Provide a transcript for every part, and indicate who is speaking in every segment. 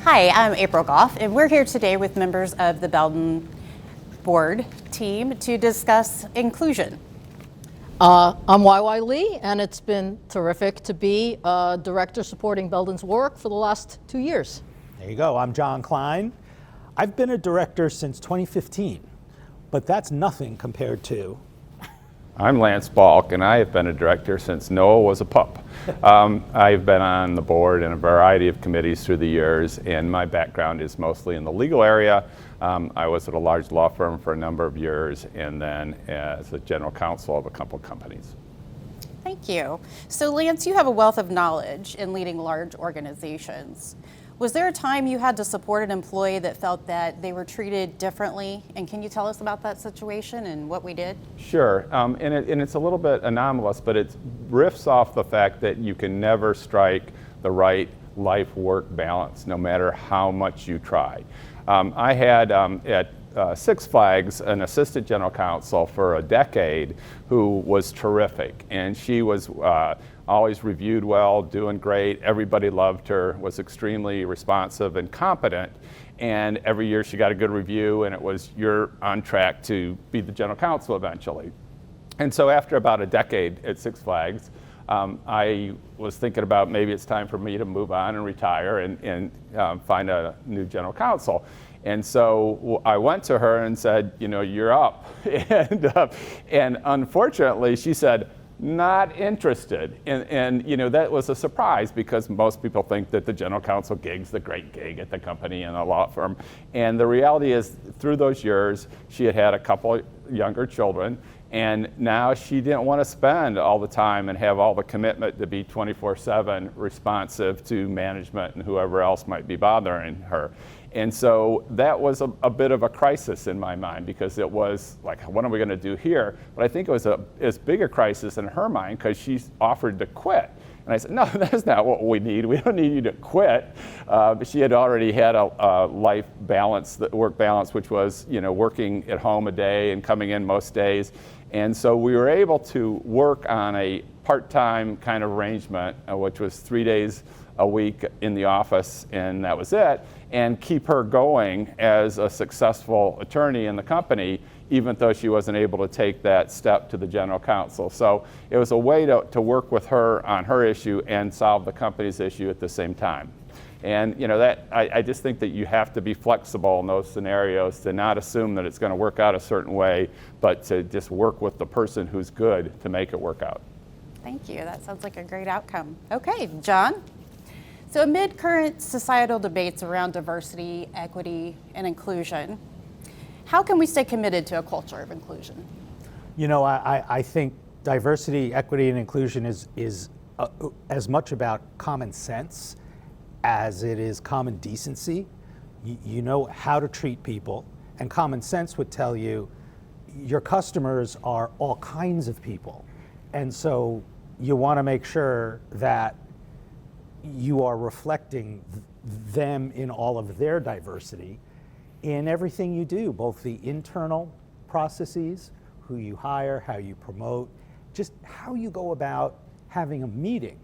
Speaker 1: Hi, I'm April Goff, and we're here today with members of the Belden board team to discuss inclusion.
Speaker 2: I'm YY Lee, and it's been terrific to be a director supporting Belden's work for the last 2 years.
Speaker 3: There you go. I'm John Klein. I've been a director since 2015, but that's nothing compared to...
Speaker 4: I'm Lance Balk, and I have been a director since Noah was a pup. I've been on the board in a variety of committees through the years, and my background is mostly in the legal area. I was at a large law firm for a number of years, and then as a general counsel of a couple of companies.
Speaker 1: Thank you. So Lance, you have a wealth of knowledge in leading large organizations. Was there a time you had to support an employee that felt that they were treated differently? And can you tell us about that situation and what we did?
Speaker 4: Sure, and it's a little bit anomalous, but it riffs off the fact that you can never strike the right life-work balance, no matter how much you try. I had at Six Flags an assistant general counsel for a decade who was terrific, and she was always reviewed well, doing great. Everybody loved her, was extremely responsive and competent. And every year she got a good review, and it was, you're on track to be the general counsel eventually. And so after about a decade at Six Flags, I was thinking about maybe it's time for me to move on and retire and find a new general counsel. And so I went to her and said, you know, you're up. And unfortunately, she said, not interested. And you know, that was a surprise because most people think that the general counsel gig's the great gig at the company and a law firm. And the reality is, through those years, she had had a couple younger children, and now she didn't want to spend all the time and have all the commitment to be 24/7 responsive to management and whoever else might be bothering her. And so that was a bit of a crisis in my mind, because it was like, what are we going to do here? But I think it was as big a crisis in her mind because she offered to quit. And I said, no, that's not what we need. We don't need you to quit. But she had already had a life balance, work balance, which was, you know, working at home a day and coming in most days. And so we were able to work on a part-time kind of arrangement, which was 3 days a week in the office, and that was it, and keep her going as a successful attorney in the company, even though she wasn't able to take that step to the general counsel. So it was a way to work with her on her issue and solve the company's issue at the same time. And you know, that I just think that you have to be flexible in those scenarios, to not assume that it's going to work out a certain way, but to just work with the person who's good to make it work out.
Speaker 1: Thank you. That sounds like a great outcome. Okay, John. So amid current societal debates around diversity, equity, and inclusion, how can we stay committed to a culture of inclusion?
Speaker 3: You know, I think diversity, equity, and inclusion is as much about common sense as it is common decency. You know how to treat people, and common sense would tell you your customers are all kinds of people. And so you want to make sure that you are reflecting them in all of their diversity in everything you do, both the internal processes, who you hire, how you promote, just how you go about having a meeting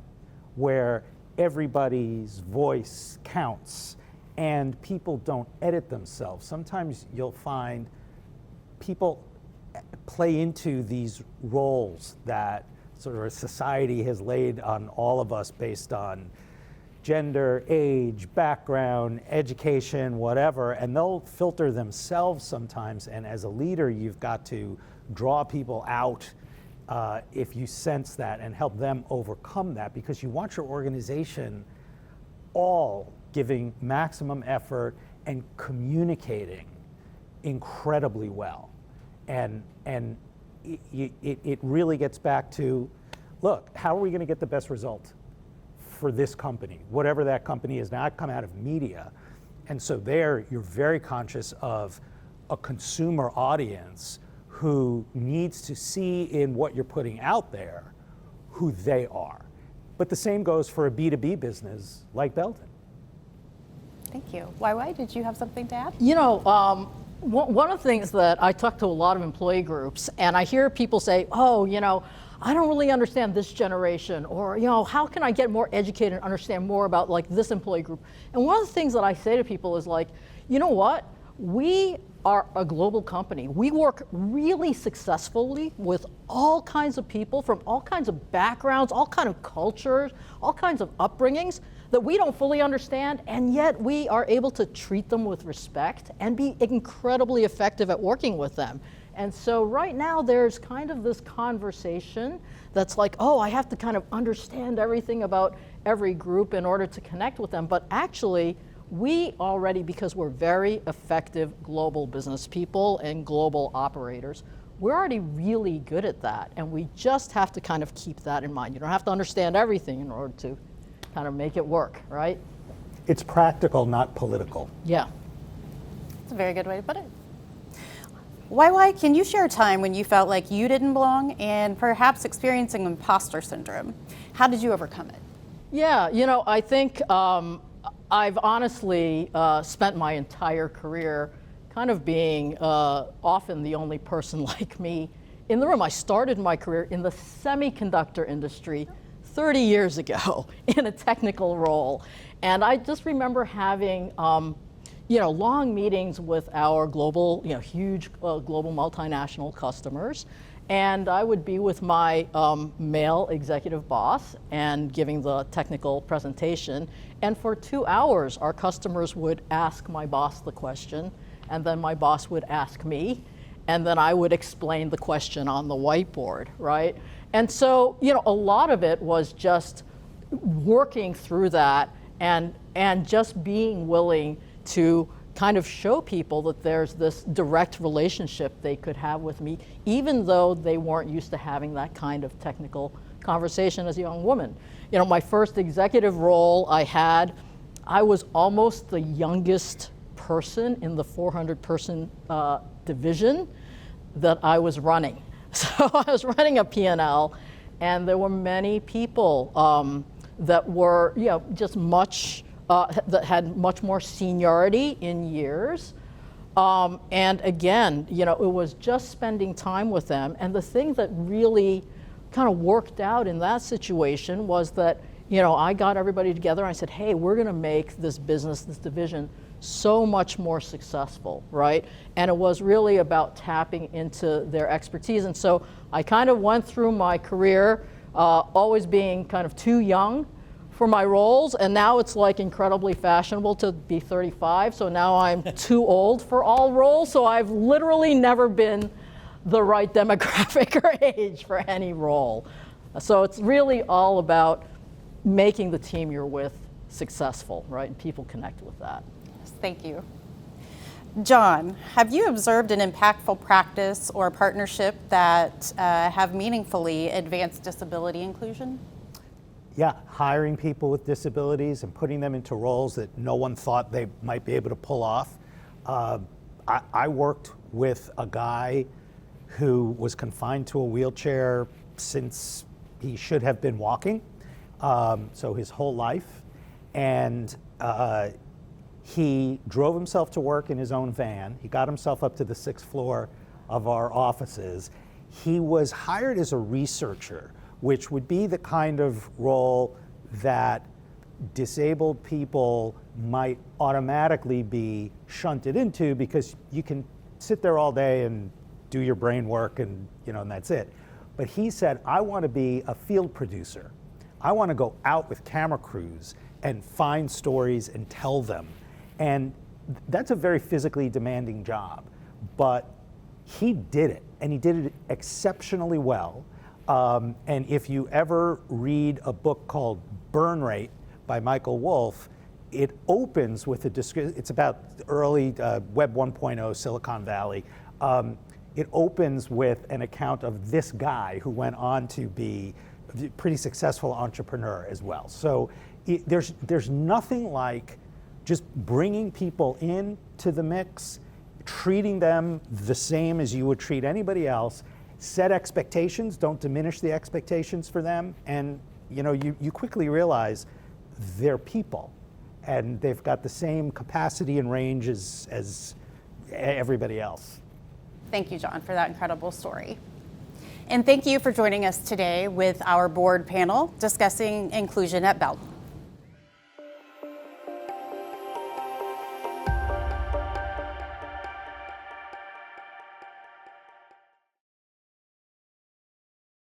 Speaker 3: where everybody's voice counts and people don't edit themselves. Sometimes you'll find people play into these roles that sort of society has laid on all of us based on gender, age, background, education, whatever, and they'll filter themselves sometimes. And as a leader, you've got to draw people out if you sense that, and help them overcome that, because you want your organization all giving maximum effort and communicating incredibly well. And it really gets back to, look, how are we going to get the best result for this company, whatever that company is? Now, I come out of media, and so there you're very conscious of a consumer audience who needs to see in what you're putting out there who they are. But the same goes for a B2B business like Belden.
Speaker 1: Thank you. YY, did you have something to add?
Speaker 2: You know, one of the things that I talk to a lot of employee groups, and I hear people say, oh, you know, I don't really understand this generation, or how can I get more educated and understand more about like this employee group? And one of the things that I say to people is like, you know what? We are a global company. We work really successfully with all kinds of people from all kinds of backgrounds, all kinds of cultures, all kinds of upbringings that we don't fully understand, and yet we are able to treat them with respect and be incredibly effective at working with them. And so right now there's kind of this conversation that's like, oh, I have to kind of understand everything about every group in order to connect with them. But actually, we already, because we're very effective global business people and global operators, we're already really good at that. And we just have to kind of keep that in mind. You don't have to understand everything in order to kind of make it work, right?
Speaker 3: It's practical, not political.
Speaker 2: Yeah.
Speaker 1: That's a very good way to put it. YY, can you share a time when you felt like you didn't belong and perhaps experiencing imposter syndrome? How did you overcome it?
Speaker 2: Yeah, I think I've honestly spent my entire career kind of being often the only person like me in the room. I started my career in the semiconductor industry 30 years ago in a technical role. And I just remember having long meetings with our global, huge global multinational customers. And I would be with my male executive boss and giving the technical presentation. And for 2 hours, our customers would ask my boss the question, and then my boss would ask me, and then I would explain the question on the whiteboard, right? And so, a lot of it was just working through that and just being willing to kind of show people that there's this direct relationship they could have with me, even though they weren't used to having that kind of technical conversation as a young woman. My first executive role I was almost the youngest person in the 400-person division that I was running. So I was running a P&L, and there were many people that were, just much that had much more seniority in years. And again, it was just spending time with them. And the thing that really kind of worked out in that situation was that, I got everybody together and I said, hey, we're going to make this business, this division, so much more successful, right? And it was really about tapping into their expertise. And so I kind of went through my career always being kind of too young for my roles, and now it's like incredibly fashionable to be 35, so now I'm too old for all roles, so I've literally never been the right demographic or age for any role. So it's really all about making the team you're with successful, right? And people connect with that.
Speaker 1: Thank you. John, have you observed an impactful practice or partnership that have meaningfully advanced disability inclusion?
Speaker 3: Yeah, hiring people with disabilities and putting them into roles that no one thought they might be able to pull off. I worked with a guy who was confined to a wheelchair since he should have been walking, so his whole life. And he drove himself to work in his own van. He got himself up to the 6th floor of our offices. He was hired as a researcher, which would be the kind of role that disabled people might automatically be shunted into, because you can sit there all day and do your brain work and that's it. But he said, I want to be a field producer. I want to go out with camera crews and find stories and tell them. And that's a very physically demanding job, but he did it, and he did it exceptionally well. And if you ever read a book called Burn Rate by Michael Wolff, it opens with a description. It's about early Web 1.0 Silicon Valley. It opens with an account of this guy who went on to be a pretty successful entrepreneur as well. So there's nothing like just bringing people into the mix, treating them the same as you would treat anybody else. Set expectations, don't diminish the expectations for them, and you quickly realize they're people, and they've got the same capacity and range as everybody else.
Speaker 1: Thank you, John, for that incredible story. And thank you for joining us today with our board panel discussing inclusion at Belden.